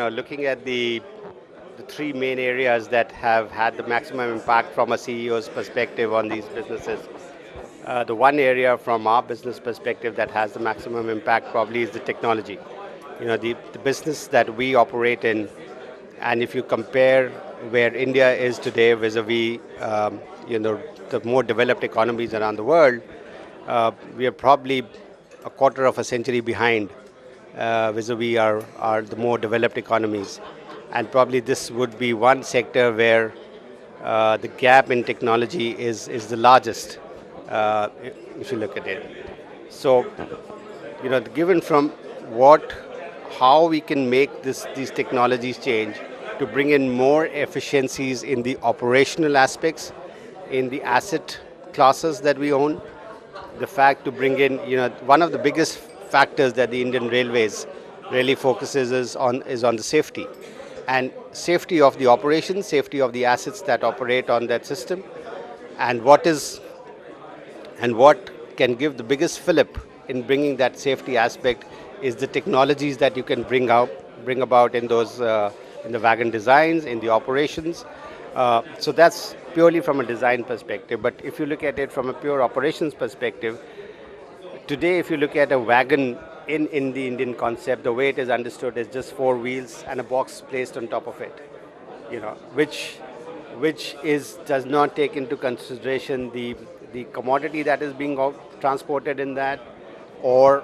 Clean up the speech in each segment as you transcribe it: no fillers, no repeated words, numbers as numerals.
Looking at the three main areas that have had the maximum impact from a CEO's perspective on these businesses. The one area from our business perspective that has the maximum impact probably is the technology. The business that we operate in, and if you compare where India is today vis-a-vis, the more developed economies around the world, we are probably a quarter of a century behind vis-a-vis the more developed economies. And probably this would be one sector where the gap in technology is the largest, if you look at it. So, given from what, how we can make these technologies change to bring in more efficiencies in the operational aspects, in the asset classes that we own, the fact to bring in, one of the biggest factors that the Indian Railways really focuses is on the safety. And safety of the operation, safety of the assets that operate on that system, and what can give the biggest fillip in bringing that safety aspect is the technologies that you can bring about in those in the wagon designs, in the operations. So that's purely from a design perspective. But if you look at it from a pure operations perspective, today if you look at a wagon in the Indian concept, the way it is understood is just four wheels and a box placed on top of it, which does not take into consideration the commodity that is being transported in that, or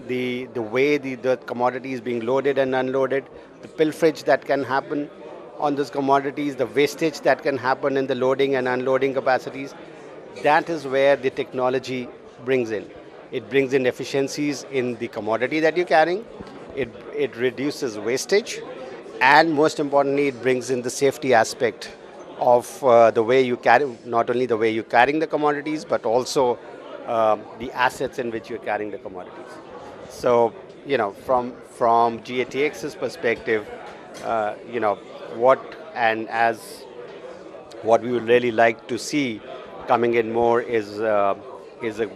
the way the commodity is being loaded and unloaded, the pilferage that can happen on those commodities, the wastage that can happen in the loading and unloading capacities. That is where the technology brings in. It brings in efficiencies in the commodity that you're carrying. It reduces wastage, and most importantly, it brings in the safety aspect of the way you carry, not only the way you're carrying the commodities, but also the assets in which you're carrying the commodities. So, from GATX's perspective, what and as what we would really like to see coming in more is a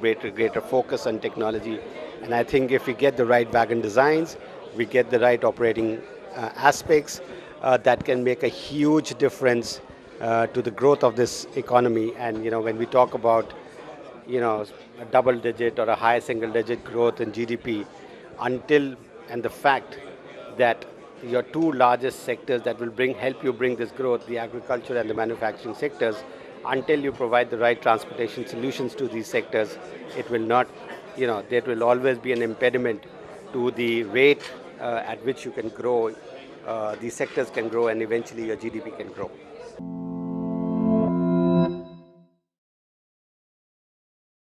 greater focus on technology. And I think if we get the right wagon designs, we get the right operating aspects, that can make a huge difference to the growth of this economy. And when we talk about a double digit or a high single digit growth in GDP, and the fact that your two largest sectors that will help you bring this growth, the agriculture and the manufacturing sectors, until you provide the right transportation solutions to these sectors, it will not, there will always be an impediment to the rate at which you can grow, these sectors can grow, and eventually your GDP can grow.